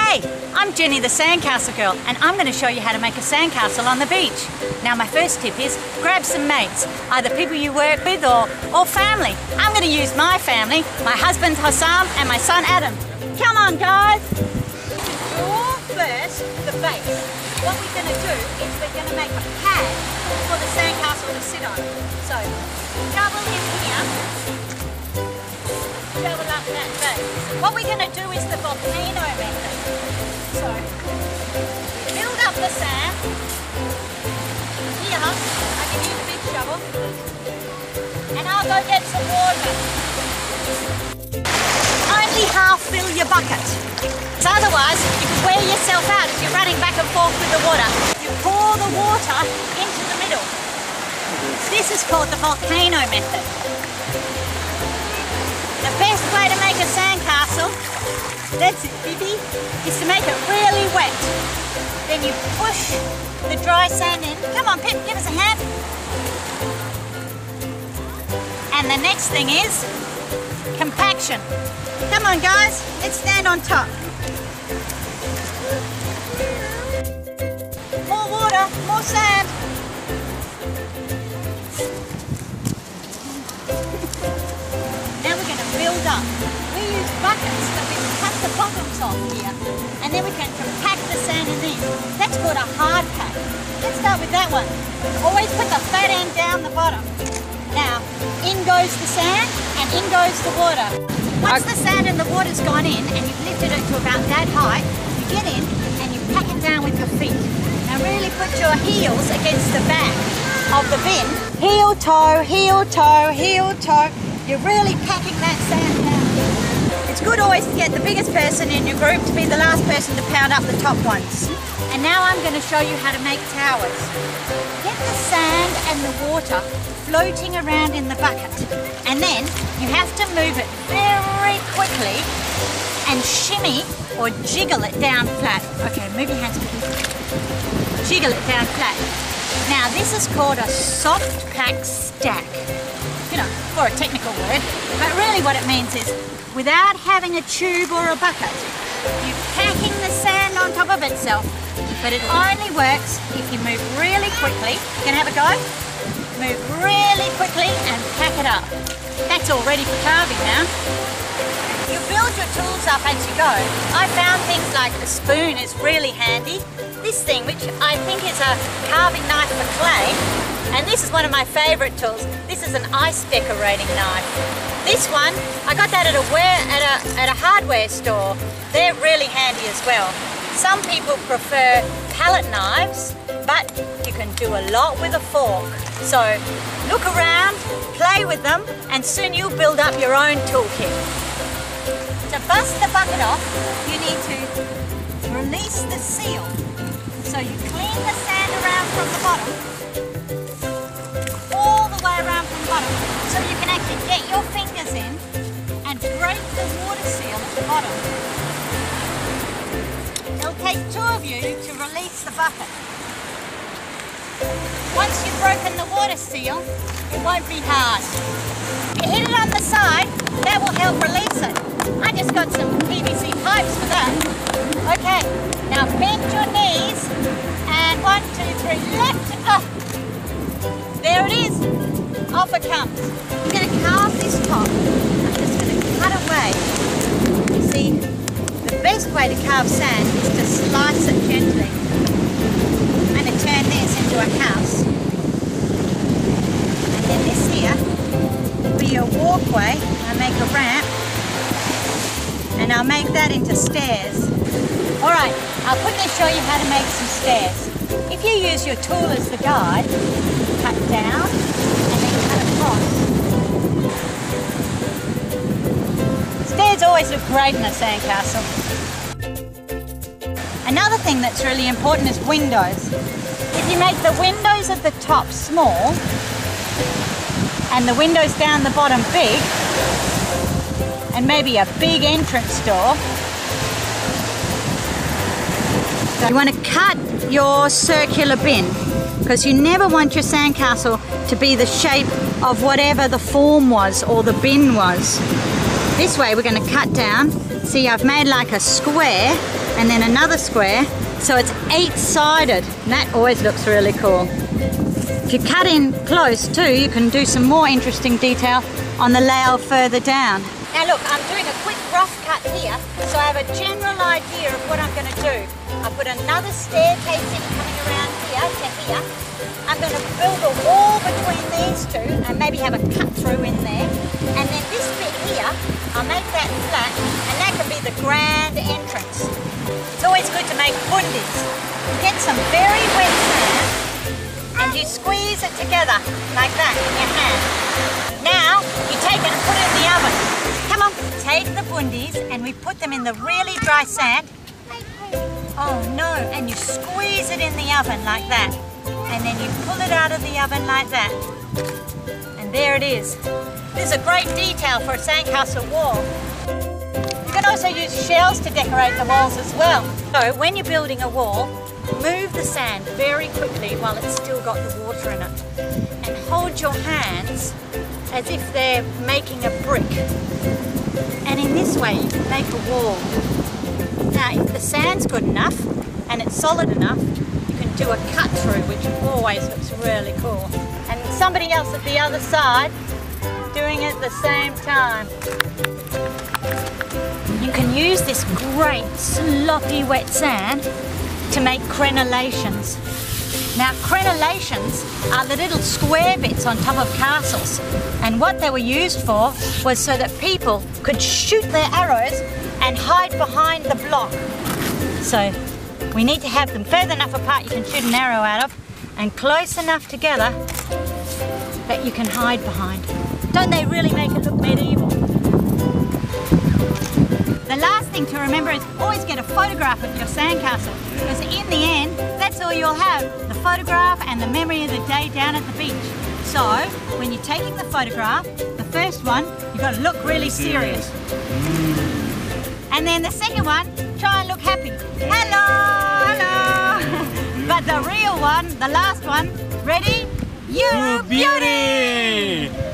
Hey, I'm Jenny the Sandcastle Girl, and I'm going to show you how to make a sandcastle on the beach. Now my first tip is grab some mates, either people you work with or family. I'm going to use my family, my husband Hossam and my son Adam. Come on guys! Draw first the base. What we're going to do is we're going to make a pad for the sandcastle to sit on. So, double in here, double up that base. What we're going to do is the volcano method. So, build up the sand. Here, I can use a big shovel. And I'll go get some water. Only half fill your bucket. So otherwise, you can wear yourself out if you're running back and forth with the water. You pour the water into the middle. This is called the volcano method. The best way to make a sandcastle, that's it, Bibi, is to make it really wet. Then you push the dry sand in. Come on, Pip, give us a hand. And the next thing is compaction. Come on, guys, let's stand on top. More water, more sand. Now we're going to build up. We use buckets, but we cut the bottoms off here, and then we can compact the sand in there. That's called a hard pack. Let's start with that one. Always put the fat end down the bottom. Now, in goes the sand, and in goes the water. Once the sand and the water's gone in, and you've lifted it to about that height, you get in and you pack it down with your feet. Now really put your heels against the back of the bin. Heel, toe, heel, toe, heel, toe. You're really packing that sand down. It's good always to get the biggest person in your group to be the last person to pound up the top ones. And now I'm going to show you how to make towers. Get the sand and the water floating around in the bucket. And then you have to move it very quickly and shimmy or jiggle it down flat. Okay, move your hands quickly. Jiggle it down flat. Now this is called a soft pack stack. You know, for a technical word, but really what it means is without having a tube or a bucket, you're packing the sand on top of itself, but it only works if you move really quickly. Can I have a go? Move really quickly and pack it up. That's all ready for carving now. You build your tools up as you go. I found things like a spoon is really handy. This thing, which I think is a carving knife for clay, and this is one of my favourite tools. This is an ice decorating knife. This one, I got that at a hardware store. They're really handy as well. Some people prefer palette knives, but you can do a lot with a fork. So look around, play with them, and soon you'll build up your own toolkit. To bust the bucket off, you need to release the seal. So you clean the sand around from the bottom, all the way around from the bottom, so you can actually get your fingers in and break the water seal at the bottom. It'll take two of you to release the bucket. Once you've broken the water seal, it won't be hard. You hit it on the side, that will help release it. I just got some PVC pipes for that. Okay, now bend your knees and 1, 2, 3, left, up. There it is, off it comes. I'm going to carve this top. I'm just going to cut away. You see, the best way to carve sand is to slice it gently. I'm going to turn this into a house. And then this here will be a walkway. I make a ramp. And I'll make that into stairs. Alright, I'll quickly show you how to make some stairs. If you use your tool as the guide, cut down and then cut across. Stairs always look great in a sandcastle. Another thing that's really important is windows. If you make the windows at the top small and the windows down the bottom big, and maybe a big entrance door. You want to cut your circular bin because you never want your sandcastle to be the shape of whatever the form was or the bin was. This way we're going to cut down See, I've made like a square and then another square, so it's 8-sided. And that always looks really cool. If you cut in close too, you can do some more interesting detail on the layout further down. Now look, I'm doing a quick rough cut here, so I have a general idea of what I'm going to do. I put another staircase in coming around here to here. I'm going to build a wall between these two and maybe have a cut through in there. And then this bit here, I'll make that flat, and that can be the grand entrance. It's always good to make bundis. Get some very wet sand and you squeeze it together like that in your hand. Now you take it and put it in the oven. Come on, take the bundis and we put them in the really dry sand. Oh no, and you squeeze it in the oven like that. And then you pull it out of the oven like that. And there it is. This is a great detail for a sandcastle wall. You can also use shells to decorate the walls as well. So when you're building a wall, move the sand very quickly while it's still got the water in it. And hold your hands as if they're making a brick. And in this way you can make a wall. Now if the sand's good enough and it's solid enough, you can do a cut through, which always looks really cool. And somebody else at the other side doing it at the same time. You can use this great sloppy wet sand to make crenellations. Now crenellations are the little square bits on top of castles, and what they were used for was so that people could shoot their arrows and hide behind the block. So we need to have them further enough apart you can shoot an arrow out of, and close enough together that you can hide behind. Don't they really make it look medieval? The last thing to remember is always get a photograph of your sandcastle, because in the end, that's all you'll have, the photograph and the memory of the day down at the beach. So, when you're taking the photograph, the first one, you've got to look really serious. And then the second one, try and look happy. Hello, hello. But the real one, the last one, ready? You beauty!